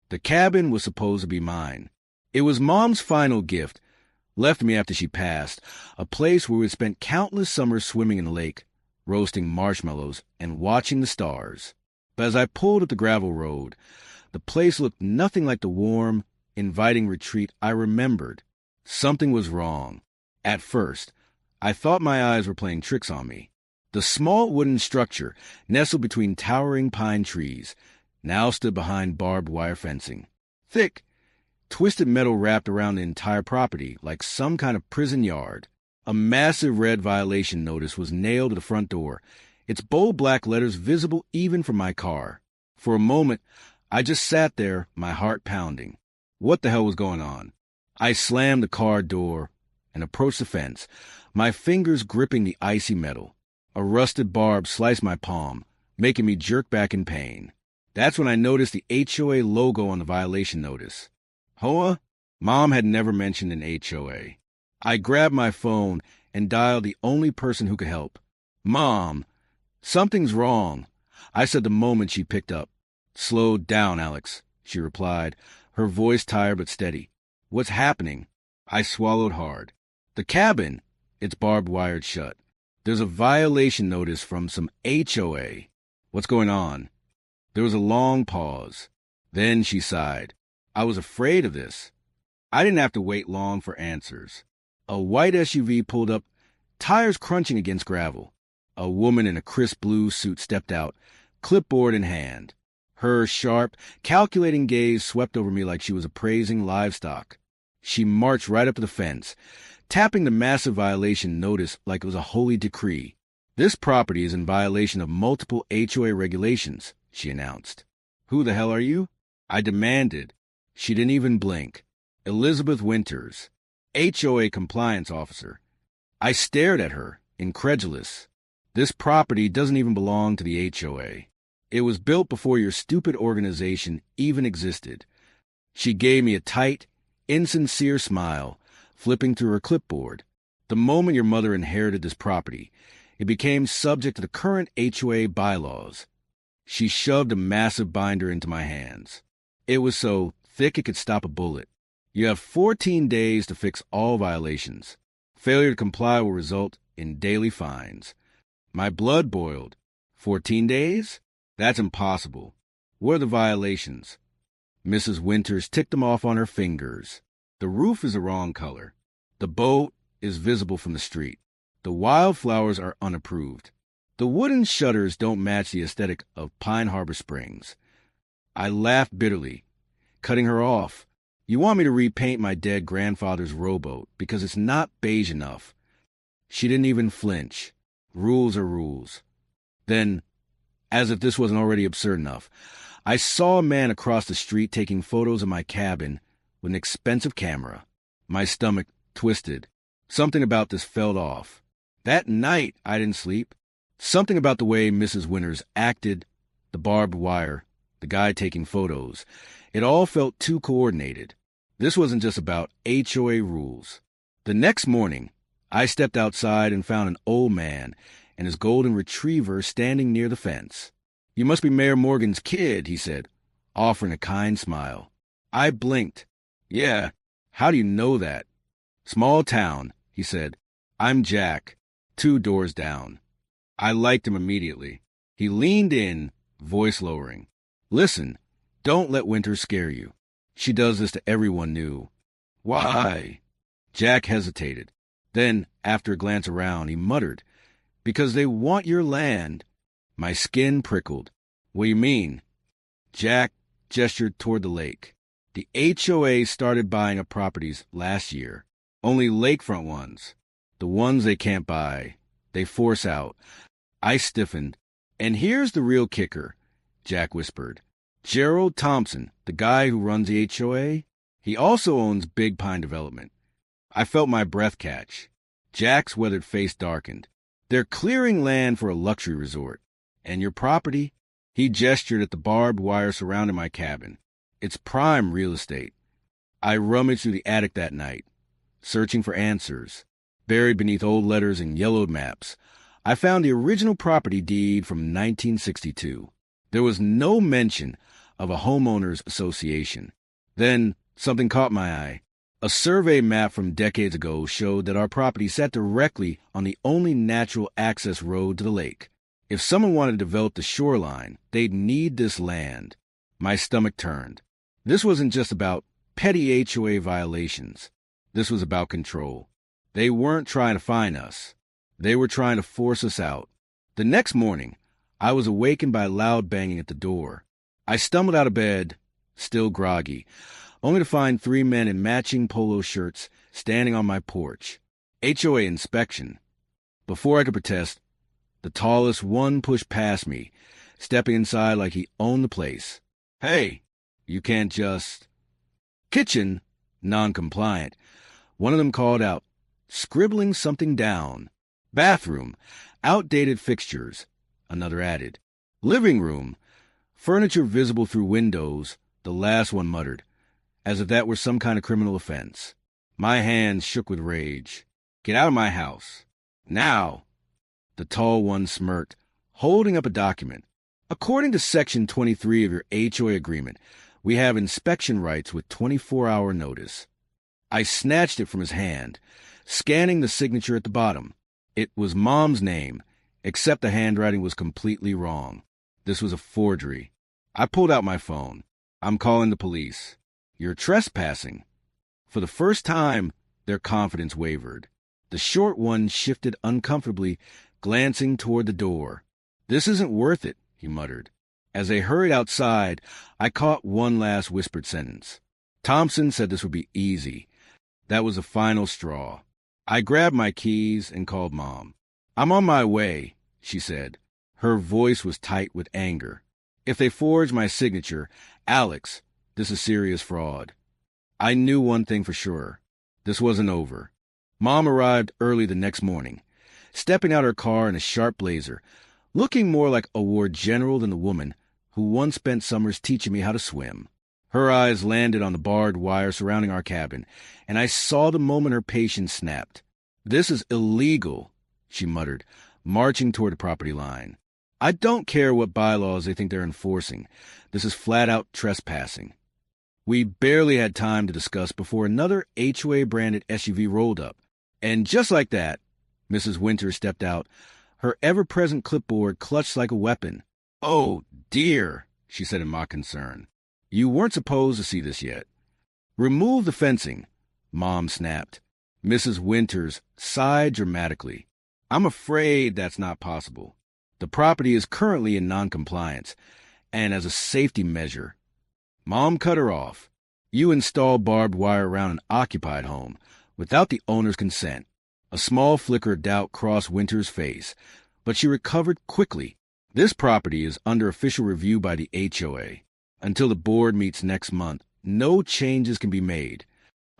The cabin was supposed to be mine. It was Mom's final gift, left me after she passed, a place where we'd spent countless summers swimming in the lake, roasting marshmallows, and watching the stars. But as I pulled up the gravel road, the place looked nothing like the warm, inviting retreat I remembered. Something was wrong. At first, I thought my eyes were playing tricks on me. The small wooden structure, nestled between towering pine trees, now stood behind barbed wire fencing. Thick, twisted metal wrapped around the entire property like some kind of prison yard. A massive red violation notice was nailed to the front door, its bold black letters visible even from my car. For a moment, I just sat there, my heart pounding. What the hell was going on? I slammed the car door and approached the fence, my fingers gripping the icy metal. A rusted barb sliced my palm, making me jerk back in pain. That's when I noticed the HOA logo on the violation notice. HOA? Mom had never mentioned an HOA. I grabbed my phone and dialed the only person who could help. Mom, something's wrong, I said the moment she picked up. Slow down, Alex, she replied, her voice tired but steady. What's happening? I swallowed hard. The cabin, it's barbed wired shut. There's a violation notice from some HOA. What's going on? There was a long pause. Then she sighed. I was afraid of this. I didn't have to wait long for answers. A white SUV pulled up, tires crunching against gravel. A woman in a crisp blue suit stepped out, clipboard in hand. Her sharp, calculating gaze swept over me like she was appraising livestock. She marched right up to the fence, tapping the massive violation notice like it was a holy decree. This property is in violation of multiple HOA regulations, she announced. Who the hell are you? I demanded. She didn't even blink. Elizabeth Winters, HOA compliance officer. I stared at her, incredulous. This property doesn't even belong to the HOA. It was built before your stupid organization even existed. She gave me a tight, insincere smile, flipping through her clipboard. The moment your mother inherited this property, it became subject to the current HOA bylaws. She shoved a massive binder into my hands. It was so thick it could stop a bullet. You have 14 days to fix all violations. Failure to comply will result in daily fines. My blood boiled. 14 days? That's impossible. What are the violations? Mrs. Winters ticked them off on her fingers. The roof is the wrong color. The boat is visible from the street. The wildflowers are unapproved. The wooden shutters don't match the aesthetic of Pine Harbor Springs. I laughed bitterly, cutting her off. You want me to repaint my dead grandfather's rowboat because it's not beige enough. She didn't even flinch. Rules are rules. Then, as if this wasn't already absurd enough, I saw a man across the street taking photos of my cabin with an expensive camera. My stomach twisted. Something about this felt off. That night, I didn't sleep. Something about the way Mrs. Winters acted, the barbed wire, the guy taking photos. It all felt too coordinated. This wasn't just about HOA rules. The next morning, I stepped outside and found an old man and his golden retriever standing near the fence. You must be Mayor Morgan's kid, he said, offering a kind smile. I blinked. Yeah, how do you know that? Small town, he said. I'm Jack, 2 doors down. I liked him immediately. He leaned in, voice lowering. Listen, don't let Winter scare you. She does this to everyone new. Why? Jack hesitated. Then, after a glance around, he muttered, Because they want your land. My skin prickled. What do you mean? Jack gestured toward the lake. The HOA started buying up properties last year. Only lakefront ones. The ones they can't buy. They force out. I stiffened. And here's the real kicker, Jack whispered. Gerald Thompson, the guy who runs the HOA, he also owns Big Pine Development. I felt my breath catch. Jack's weathered face darkened. They're clearing land for a luxury resort. And your property? He gestured at the barbed wire surrounding my cabin. It's prime real estate. I rummaged through the attic that night, searching for answers. Buried beneath old letters and yellowed maps, I found the original property deed from 1962. There was no mention of a homeowners association. Then something caught my eye. A survey map from decades ago showed that our property sat directly on the only natural access road to the lake. If someone wanted to develop the shoreline, they'd need this land. My stomach turned. This wasn't just about petty HOA violations. This was about control. They weren't trying to fine us. They were trying to force us out. The next morning, I was awakened by loud banging at the door. I stumbled out of bed, still groggy, only to find 3 men in matching polo shirts standing on my porch. HOA inspection. Before I could protest, the tallest one pushed past me, stepping inside like he owned the place. "Hey, you can't just—" Kitchen, non-compliant. One of them called out, scribbling something down. Bathroom, outdated fixtures. Another added. Living room, furniture visible through windows. The last one muttered, as if that were some kind of criminal offense. My hands shook with rage. "Get out of my house. Now." The tall one smirked, holding up a document. "According to Section 23 of your HOA agreement, we have inspection rights with 24-hour notice." I snatched it from his hand, scanning the signature at the bottom. It was Mom's name, except the handwriting was completely wrong. This was a forgery. I pulled out my phone. "I'm calling the police. You're trespassing." For the first time, their confidence wavered. The short one shifted uncomfortably, glancing toward the door. "This isn't worth it," he muttered. As they hurried outside, I caught one last whispered sentence. "Thompson said this would be easy." That was the final straw. I grabbed my keys and called Mom. "I'm on my way," she said. Her voice was tight with anger. "If they forge my signature, Alex, this is serious fraud." I knew one thing for sure. This wasn't over. Mom arrived early the next morning, stepping out her car in a sharp blazer, looking more like a war general than the woman who once spent summers teaching me how to swim. Her eyes landed on the barbed wire surrounding our cabin, and I saw the moment her patience snapped. "This is illegal," she muttered, marching toward the property line. "I don't care what bylaws they think they're enforcing. This is flat-out trespassing." We barely had time to discuss before another HOA-branded SUV rolled up. And just like that, Mrs. Winters stepped out, her ever-present clipboard clutched like a weapon. "Oh, dear," she said in mock concern. "You weren't supposed to see this yet." "Remove the fencing," Mom snapped. Mrs. Winters sighed dramatically. "I'm afraid that's not possible. The property is currently in noncompliance, and as a safety measure—" Mom cut her off. "You install barbed wire around an occupied home without the owner's consent." A small flicker of doubt crossed Winters' face, but she recovered quickly. "This property is under official review by the HOA. Until the board meets next month, no changes can be made."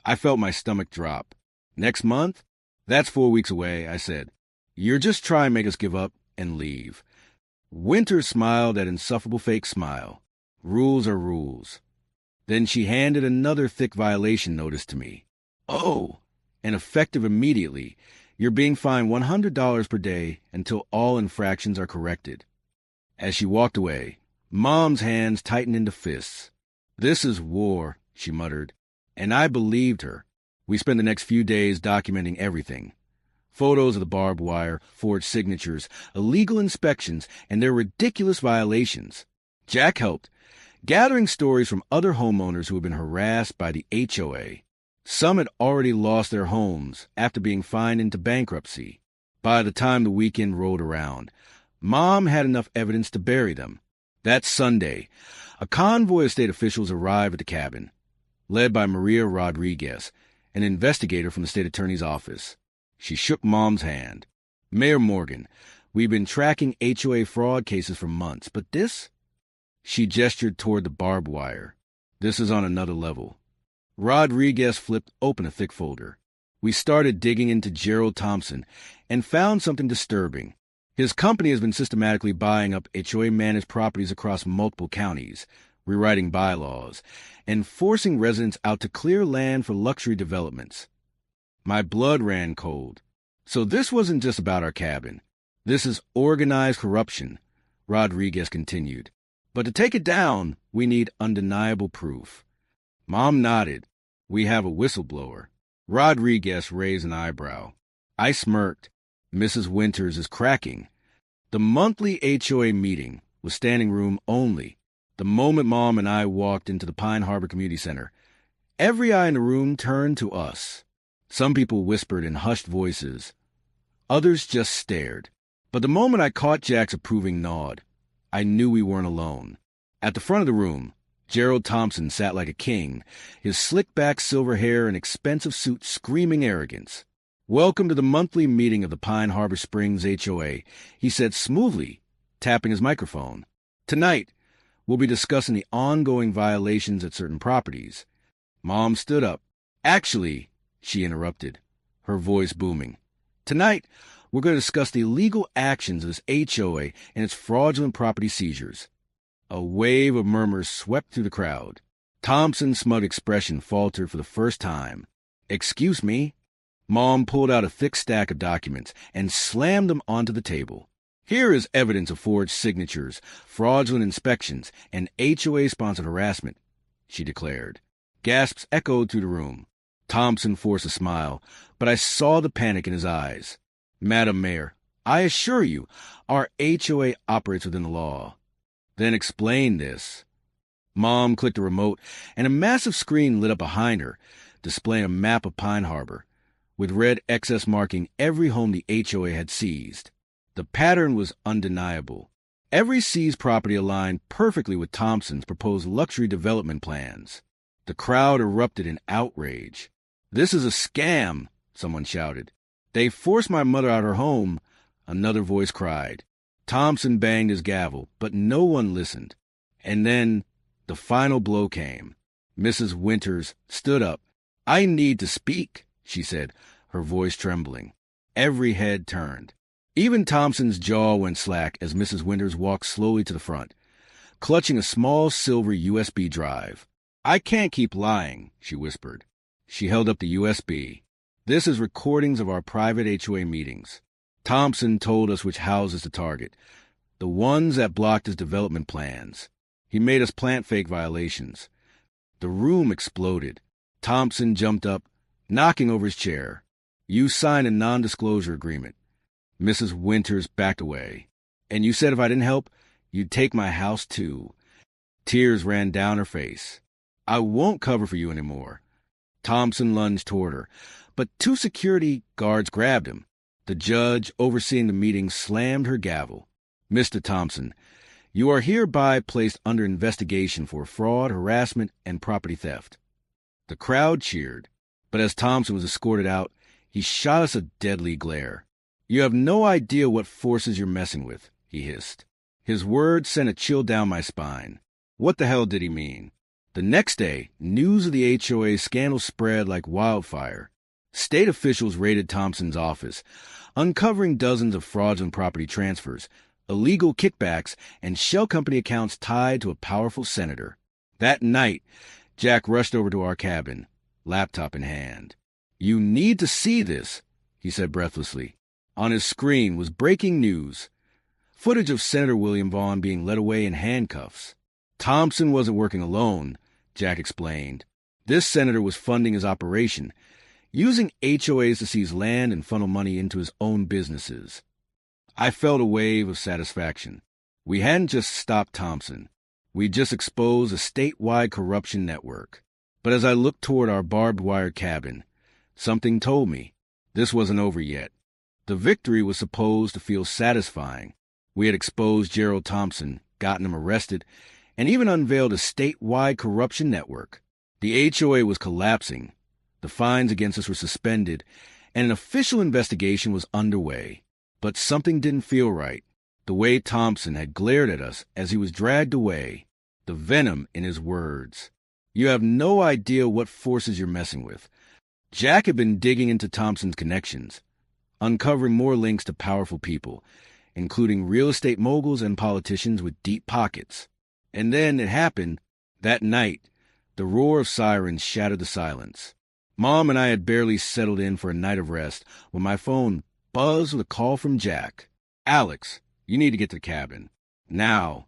I felt my stomach drop. "Next month? That's 4 weeks away," I said. "You're just trying to make us give up and leave." Winters smiled that insufferable fake smile. "Rules are rules." Then she handed another thick violation notice to me. "Oh, and effective immediately, you're being fined $100 per day until all infractions are corrected." As she walked away, Mom's hands tightened into fists. "This is war," she muttered, and I believed her. We spent the next few days documenting everything. Photos of the barbed wire, forged signatures, illegal inspections, and their ridiculous violations. Jack helped, gathering stories from other homeowners who had been harassed by the HOA. Some had already lost their homes after being fined into bankruptcy. By the time the weekend rolled around, Mom had enough evidence to bury them. That Sunday, a convoy of state officials arrived at the cabin, led by Maria Rodriguez, an investigator from the state attorney's office. She shook Mom's hand. "Mayor Morgan, we've been tracking HOA fraud cases for months, but this—" She gestured toward the barbed wire. "This is on another level." Rodriguez flipped open a thick folder. We started digging into Gerald Thompson and found something disturbing. His company has been systematically buying up HOA-managed properties across multiple counties, rewriting bylaws, and forcing residents out to clear land for luxury developments. My blood ran cold. So this wasn't just about our cabin. This is organized corruption, Rodriguez continued. But to take it down, we need undeniable proof. Mom nodded. We have a whistleblower. Rodriguez raised an eyebrow. I smirked. Mrs. Winters is cracking. The monthly HOA meeting was standing room only. The moment Mom and I walked into the Pine Harbor Community Center, every eye in the room turned to us. Some people whispered in hushed voices. Others just stared. But the moment I caught Jack's approving nod, I knew we weren't alone. At the front of the room, Gerald Thompson sat like a king, his slick-back silver hair and expensive suit screaming arrogance. "Welcome to the monthly meeting of the Pine Harbor Springs HOA," he said smoothly, tapping his microphone. "Tonight, we'll be discussing the ongoing violations at certain properties." Mom stood up. "Actually," she interrupted, her voice booming, "tonight, we're going to discuss the illegal actions of this HOA and its fraudulent property seizures." A wave of murmurs swept through the crowd. Thompson's smug expression faltered for the first time. "Excuse me." Mom pulled out a thick stack of documents and slammed them onto the table. "Here is evidence of forged signatures, fraudulent inspections, and HOA-sponsored harassment," she declared. Gasps echoed through the room. Thompson forced a smile, but I saw the panic in his eyes. "Madam Mayor, I assure you, our HOA operates within the law." "Then explain this." Mom clicked a remote, and a massive screen lit up behind her, displaying a map of Pine Harbor, with red excess marking every home the HOA had seized. The pattern was undeniable. Every seized property aligned perfectly with Thompson's proposed luxury development plans. The crowd erupted in outrage. "This is a scam," someone shouted. "They forced my mother out of her home," another voice cried. Thompson banged his gavel, but no one listened. And then the final blow came. Mrs. Winters stood up. "I need to speak," she said, her voice trembling. Every head turned. Even Thompson's jaw went slack as Mrs. Winters walked slowly to the front, clutching a small silver USB drive. "I can't keep lying," she whispered. She held up the USB. "This is recordings of our private HOA meetings. Thompson told us which houses to target, the ones that blocked his development plans. He made us plant fake violations." The room exploded. Thompson jumped up, knocking over his chair. "You signed a non-disclosure agreement." Mrs. Winters backed away. "And you said if I didn't help, you'd take my house too." Tears ran down her face. "I won't cover for you anymore." Thompson lunged toward her, but two security guards grabbed him. The judge, overseeing the meeting, slammed her gavel. "Mr. Thompson, you are hereby placed under investigation for fraud, harassment, and property theft." The crowd cheered, but as Thompson was escorted out, he shot us a deadly glare. "You have no idea what forces you're messing with," he hissed. His words sent a chill down my spine. What the hell did he mean? The next day, news of the HOA scandal spread like wildfire. State officials raided Thompson's office, uncovering dozens of fraudulent property transfers, illegal kickbacks, and shell company accounts tied to a powerful senator. That night, Jack rushed over to our cabin, laptop in hand. "You need to see this," he said breathlessly. On his screen was breaking news. Footage of Senator William Vaughn being led away in handcuffs. Thompson wasn't working alone, Jack explained. This senator was funding his operation, using HOAs to seize land and funnel money into his own businesses. I felt a wave of satisfaction. We hadn't just stopped Thompson. We'd just exposed a statewide corruption network. But as I looked toward our barbed wire cabin, something told me this wasn't over yet. The victory was supposed to feel satisfying. We had exposed Gerald Thompson, gotten him arrested, and even unveiled a statewide corruption network. The HOA was collapsing. The fines against us were suspended, and an official investigation was underway. But something didn't feel right. The way Thompson had glared at us as he was dragged away, the venom in his words. "You have no idea what forces you're messing with." Jack had been digging into Thompson's connections, uncovering more links to powerful people, including real estate moguls and politicians with deep pockets. And then it happened. That night, the roar of sirens shattered the silence. Mom and I had barely settled in for a night of rest when my phone buzzed with a call from Jack. "Alex, you need to get to the cabin. Now."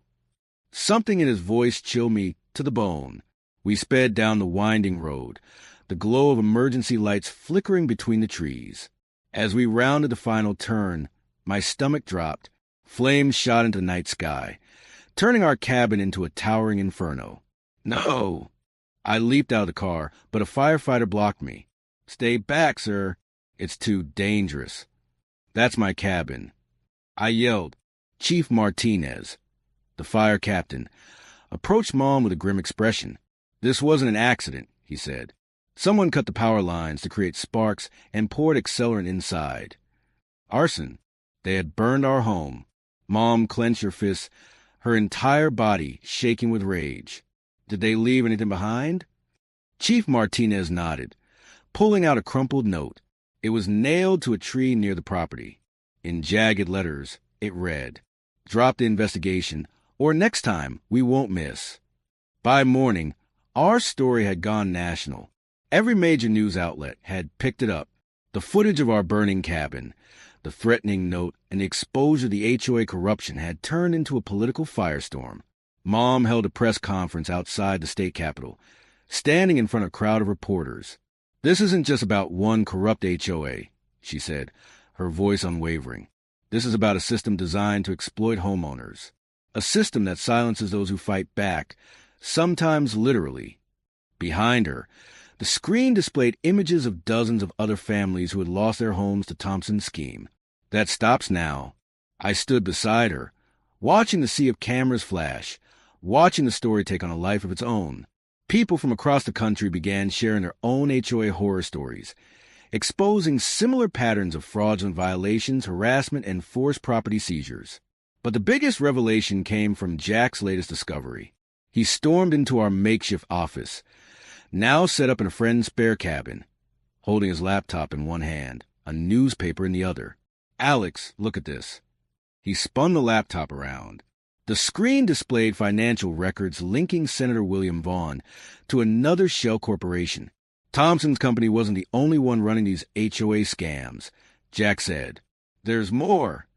Something in his voice chilled me to the bone. We sped down the winding road, the glow of emergency lights flickering between the trees. As we rounded the final turn, my stomach dropped. Flames shot into the night sky, turning our cabin into a towering inferno. No! I leaped out of the car, but a firefighter blocked me. Stay back, sir. It's too dangerous. That's my cabin. I yelled. Chief Martinez, the fire captain, approached Mom with a grim expression. This wasn't an accident, he said. Someone cut the power lines to create sparks and poured accelerant inside. Arson. They had burned our home. Mom clenched her fists, her entire body shaking with rage. Did they leave anything behind? Chief Martinez nodded, pulling out a crumpled note. It was nailed to a tree near the property. In jagged letters, it read, "Drop the investigation, or next time we won't miss." By morning, our story had gone national. Every major news outlet had picked it up. The footage of our burning cabin, the threatening note, and the exposure of the HOA corruption had turned into a political firestorm. Mom held a press conference outside the state capitol, standing in front of a crowd of reporters. This isn't just about one corrupt HOA, she said, her voice unwavering. This is about a system designed to exploit homeowners. A system that silences those who fight back, sometimes literally. Behind her, the screen displayed images of dozens of other families who had lost their homes to Thompson's scheme. That stops now. I stood beside her, watching the sea of cameras flash, watching the story take on a life of its own. People from across the country began sharing their own HOA horror stories, exposing similar patterns of fraudulent violations, harassment, and forced property seizures. But the biggest revelation came from Jack's latest discovery. He stormed into our makeshift office, now set up in a friend's spare cabin, holding his laptop in one hand, a newspaper in the other. "Alex, look at this." He spun the laptop around. The screen displayed financial records linking Senator William Vaughn to another shell corporation. Thompson's company wasn't the only one running these HOA scams, Jack said. "There's more."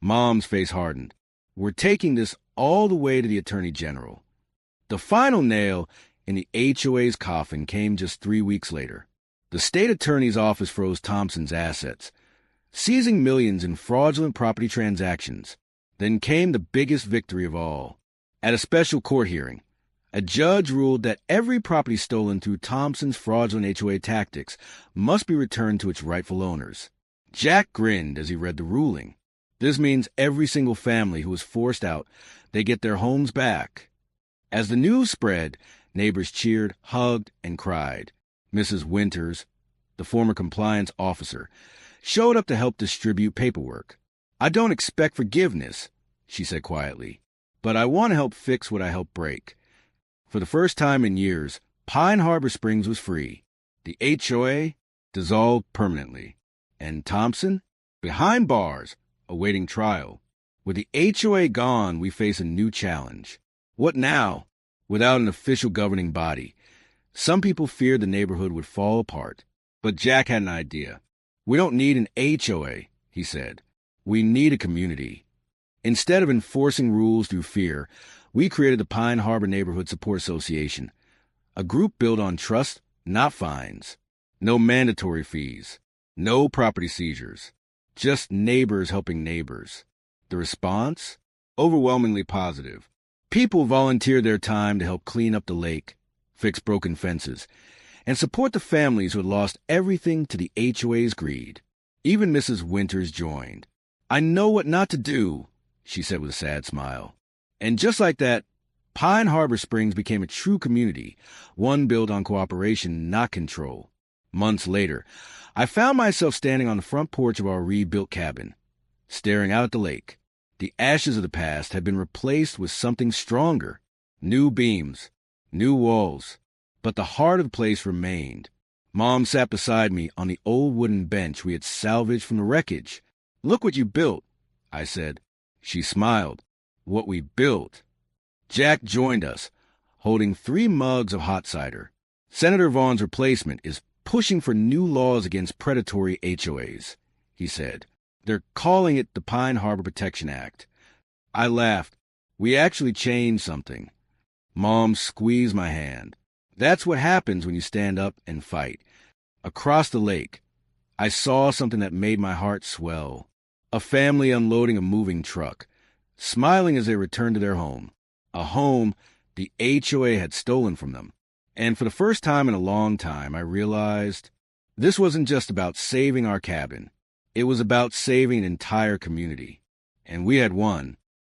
Mom's face hardened. "We're taking this all the way to the Attorney General." The final nail in the HOA's coffin came just 3 weeks later. The state attorney's office froze Thompson's assets, seizing millions in fraudulent property transactions. Then came the biggest victory of all. At a special court hearing, a judge ruled that every property stolen through Thompson's fraudulent HOA tactics must be returned to its rightful owners. Jack grinned as he read the ruling. This means every single family who was forced out, they get their homes back. As the news spread, neighbors cheered, hugged, and cried. Mrs. Winters, the former compliance officer, showed up to help distribute paperwork. "I don't expect forgiveness," she said quietly, "but I want to help fix what I helped break." For the first time in years, Pine Harbor Springs was free. The HOA dissolved permanently. And Thompson, behind bars, awaiting trial. With the HOA gone, we face a new challenge. What now? Without an official governing body, some people feared the neighborhood would fall apart. But Jack had an idea. "We don't need an HOA," he said. "We need a community." Instead of enforcing rules through fear, we created the Pine Harbor Neighborhood Support Association, a group built on trust, not fines. No mandatory fees, no property seizures, just neighbors helping neighbors. The response? Overwhelmingly positive. People volunteered their time to help clean up the lake, fix broken fences, and support the families who had lost everything to the HOA's greed. Even Mrs. Winters joined. "I know what not to do," she said with a sad smile. And just like that, Pine Harbor Springs became a true community, one built on cooperation, not control. Months later, I found myself standing on the front porch of our rebuilt cabin, staring out at the lake. The ashes of the past had been replaced with something stronger. New beams, new walls. But the heart of the place remained. Mom sat beside me on the old wooden bench we had salvaged from the wreckage. "Look what you built," I said. She smiled. "What we built." Jack joined us, holding 3 mugs of hot cider. "Senator Vaughn's replacement is pushing for new laws against predatory HOAs," he said. "They're calling it the Pine Harbor Protection Act." I laughed. We actually changed something. Mom squeezed my hand. That's what happens when you stand up and fight. Across the lake, I saw something that made my heart swell. A family unloading a moving truck, smiling as they returned to their home. A home the HOA had stolen from them. And for the first time in a long time, I realized this wasn't just about saving our cabin. It was about saving an entire community. And we had won.